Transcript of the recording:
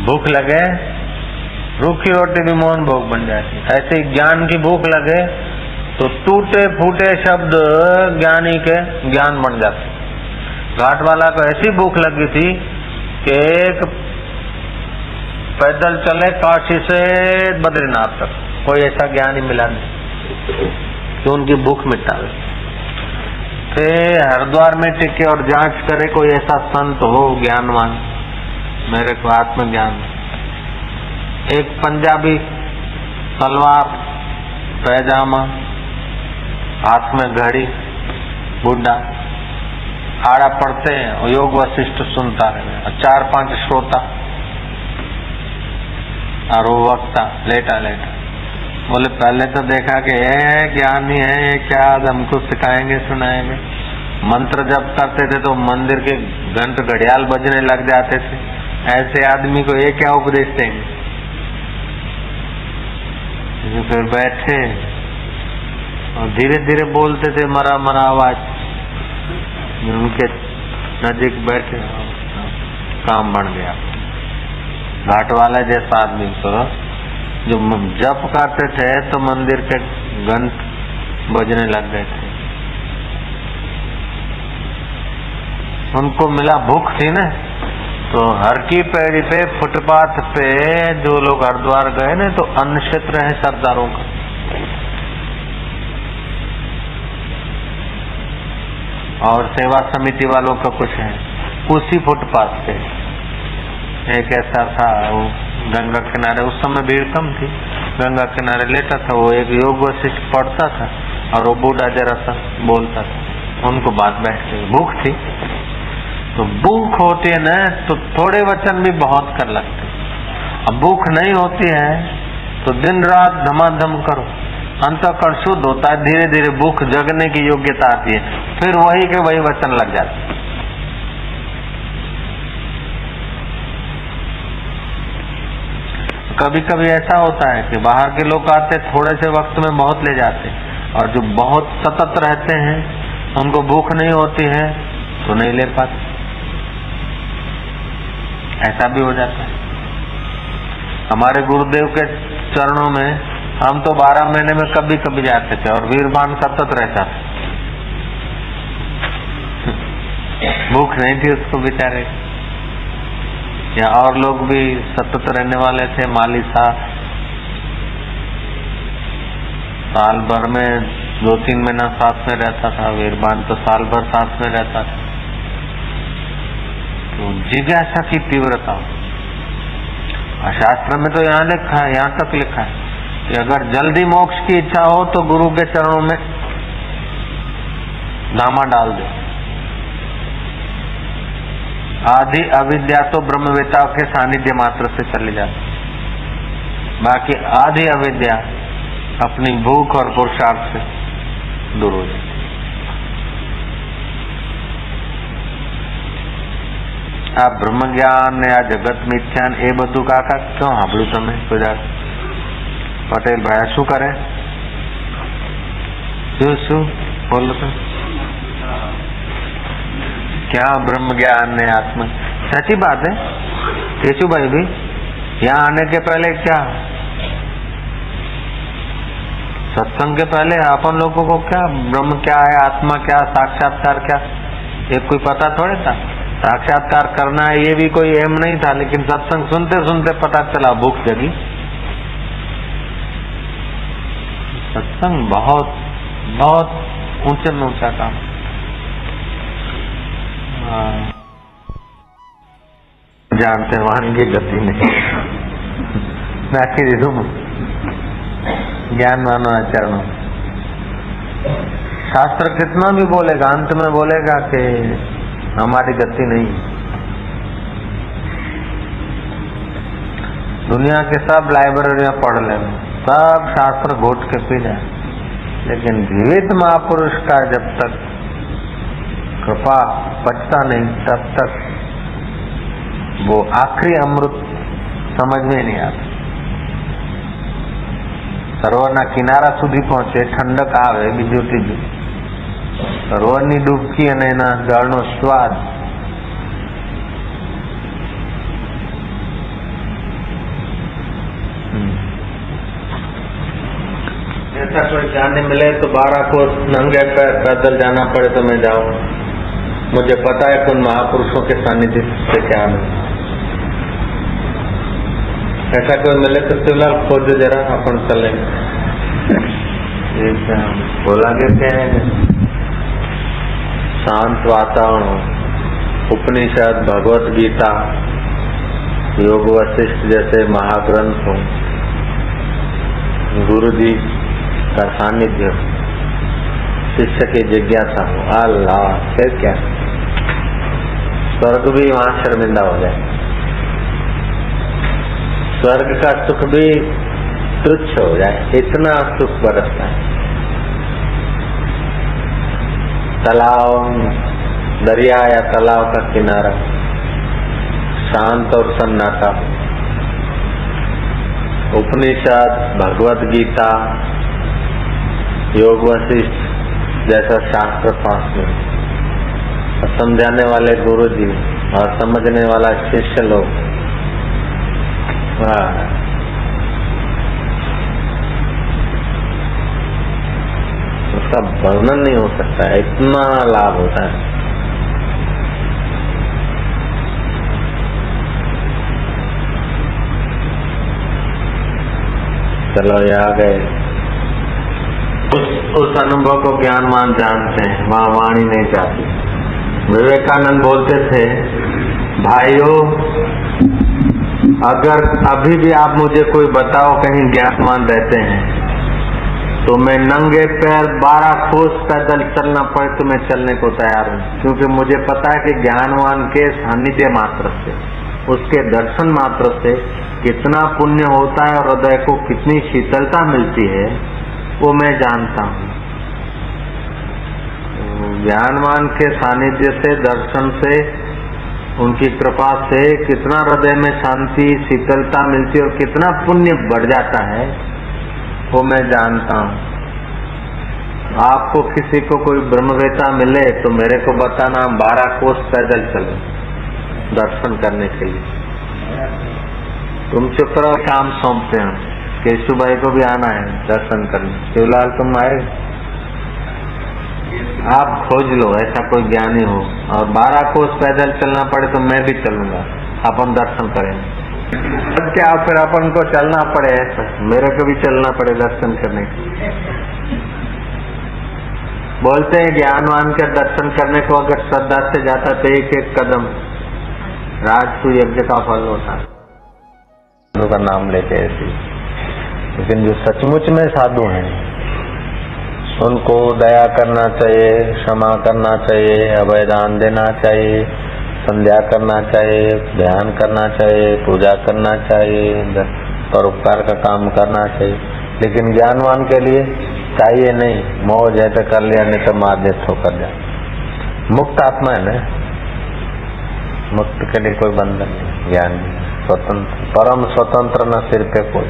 भूख लगे रूखी रोटी भी मोहन भोग बन जाती। ऐसे ज्ञान की भूख लगे तो टूटे फूटे शब्द ज्ञानी के ज्ञान बन जाते। घाट वाला को ऐसी भूख लगी थी कि एक पैदल चले काशी से बद्रीनाथ तक, कोई ऐसा ज्ञानी मिला नहीं कि उनकी भूख मिटावे। फिर हरिद्वार में टिके और जांच करे कोई ऐसा संत हो ज्ञानवान, मेरे को आत्मज्ञान। एक पंजाबी तलवार पैजामा हाथ में घड़ी बुढ़ा आड़ा पड़ते हैं और योग वशिष्ठ सुनता रहे। 4-5 श्रोता और वो वक्ता लेटा लेटा बोले पहले तो देखा कि ये ज्ञानी है, ये क्या हमको सिखाएंगे सुनाएंगे। मंत्र जब करते थे तो मंदिर के घंट घड़ियाल बजने लग जाते थे। ऐसे आदमी को ये क्या उपदेश देंगे। फिर बैठे और धीरे धीरे बोलते थे मरा मरा आवाज। उनके नजीक बैठे काम बन गया। घाट वाला जैसा आदमी तो जो जप करते थे तो मंदिर के घंट बजने लग गए थे। उनको मिला भूख थी ना, तो हर की पैड़ी पे फुटपाथ पे जो लोग हरिद्वार गए ना तो अन्न क्षेत्र है सरदारों का। और सेवा समिति वालों का कुछ है। उसी फुटपाथ पे एक ऐसा था, वो गंगा किनारे, उस समय भीड़ कम थी, गंगा किनारे लेटा था वो, एक योग वशिष्ठ पढ़ता था और वो बूढ़ा जरा सा बोलता था। उनको बात बैठ गई, भूख थी। तो भूख होती है ना तो थोड़े वचन भी बहुत कर लगते। अब भूख नहीं होती है तो दिन रात धमाधम करो, अंतःकरण शुद्ध होता है। धीरे धीरे भूख जगने की योग्यता आती है, फिर वही के वही वचन लग जाते। कभी कभी ऐसा होता है कि बाहर के लोग आते थोड़े से वक्त में बहुत ले जाते, और जो बहुत सतत रहते हैं उनको भूख नहीं होती है तो नहीं ले पाते। ऐसा भी हो जाता है। हमारे गुरुदेव के चरणों में हम तो 12 महीने में कभी कभी जाते थे और वीरबान सतत रहता था। भूख नहीं थी उसको बेचारे। या और लोग भी सतत रहने वाले थे। माली साहब साल भर में 2-3 महीना साथ में रहता था, वीरबान तो साल भर साथ में रहता था। तो जिज्ञासा की तीव्रता, शास्त्र में तो यहाँ लिखा है, यहाँ तक लिखा है कि अगर जल्दी मोक्ष की इच्छा हो तो गुरु के चरणों में धामा डाल दे। आधी अविद्या तो ब्रह्मवेताओं के सानिध्य मात्र से चली जाती, बाकी आधी अविद्या अपनी भूख और पुरुषार्थ से दूर हो जाती। आ ब्रह्म ज्ञान ने आ जगत मिथ्यान ए बधु काका क्यों साभळ्यु तमे બધા पटेल भाई शू करे शू बोलो तो क्या ब्रह्म ज्ञान ने आत्मा। सच्ची बात है केशु भाई भी यहाँ आने के पहले क्या सत्संग के पहले अपन लोगों को क्या ब्रह्म क्या है, आत्मा क्या, साक्षात्कार क्या, ये कोई पता थोड़े था। साक्षात्कार करना है ये भी कोई एम नहीं था, लेकिन सत्संग सुनते सुनते पता चला भूख जगी। सत्संग बहुत बहुत ऊंचे में ऊंचा काम। जानते वहां की गति नहीं नाखी दीधु ज्ञान मानो आचरणों। शास्त्र कितना भी बोलेगा अंत में बोलेगा कि हमारी गति नहीं। दुनिया के सब लाइब्रेरियां पढ़ ले, सब शास्त्र घोट के पी जाए, लेकिन जीवित महापुरुष का जब तक कृपा पचता नहीं तब तक वो आखिरी अमृत समझ में नहीं आता। सरोवरना किनारा સુધી પહોંચે ઠંડક આવે બીજું ત્રીજું સરોવરની ડૂબકી અને એના જળનો સ્વાદ ऐसा कोई जाने मिले तो 12 कोस नंगे पैदल जाना पड़े तो मैं जाऊं। मुझे पता है कि उन महापुरुषों के सानिध्य से क्या है। ऐसा कोई मिले तो फिलहाल खोजो जरा, अपन चलेंगे। बोला कहते हैं शांत वातावरण, उपनिषद, भगवत गीता, योग वशिष्ठ जैसे महाग्रंथ हो, गुरु जी का सानिध्य, शिष्य की जिज्ञासा हो, अल्लाह फिर क्या, स्वर्ग भी वहां शर्मिंदा हो जाए। स्वर्ग का सुख भी तुच्छ हो जाए, इतना सुख बरसता है। तालाब, दरिया या तालाब का किनारा शांत और सन्नाटा, उपनिषद, भगवत गीता, योग वशिष्ठ जैसा शास्त्र पास में, समझाने वाले गुरु जी और समझने वाला शिष्य लोग, उसका वर्णन नहीं हो सकता है, इतना लाभ होता है। चलो ये आ गए, उस अनुभव को ज्ञानवान जानते हैं, वहां वाणी नहीं जाती। विवेकानंद बोलते थे, भाइयों अगर अभी भी आप मुझे कोई बताओ कहीं ज्ञानवान रहते हैं तो मैं नंगे पैर 12 कोस पैदल चलना पड़े तो मैं चलने को तैयार हूँ, क्योंकि मुझे पता है कि ज्ञानवान के सानिध्य मात्र से, उसके दर्शन मात्र से कितना पुण्य होता है और हृदय को कितनी शीतलता मिलती है, वो मैं जानता हूँ। ज्ञानवान के सानिध्य से, दर्शन से, उनकी कृपा से कितना हृदय में शांति, शीतलता मिलती है और कितना पुण्य बढ़ जाता है, वो मैं जानता हूँ। आपको किसी को कोई ब्रह्मवेता मिले तो मेरे को बताना, हम 12 कोस पैदल चले दर्शन करने के लिए। तुम चुप रहो, काम सौंपते हैं। केशु भाई को भी आना है दर्शन करने, शिवलाल तुम आए, आप खोज लो ऐसा कोई ज्ञानी हो, और 12 कोस पैदल चलना पड़े तो मैं भी चलूंगा, अपन दर्शन करेंगे। अब क्या फिर अपन को चलना पड़े, ऐसा मेरे को भी चलना पड़े दर्शन करने के। बोलते हैं ज्ञानवान के दर्शन करने को अगर श्रद्धा से जाता तो एक एक कदम राजसू यज्ञ का फल होता का नाम लेते ऐसे। लेकिन जो सचमुच में साधु हैं उनको दया करना चाहिए, क्षमा करना चाहिए, अभयदान देना चाहिए, संध्या करना चाहिए, ध्यान करना चाहिए, पूजा करना चाहिए, परोपकार का काम करना चाहिए। लेकिन ज्ञानवान के लिए चाहिए नहीं, मौज है तो कर लिया, नहीं तो मार दे ठोकर जाए। मुक्त आत्मा है ना, मुक्त के लिए कोई बंधन नहीं, ज्ञान स्वतंत्र, परम स्वतंत्र न सिर पे कोई।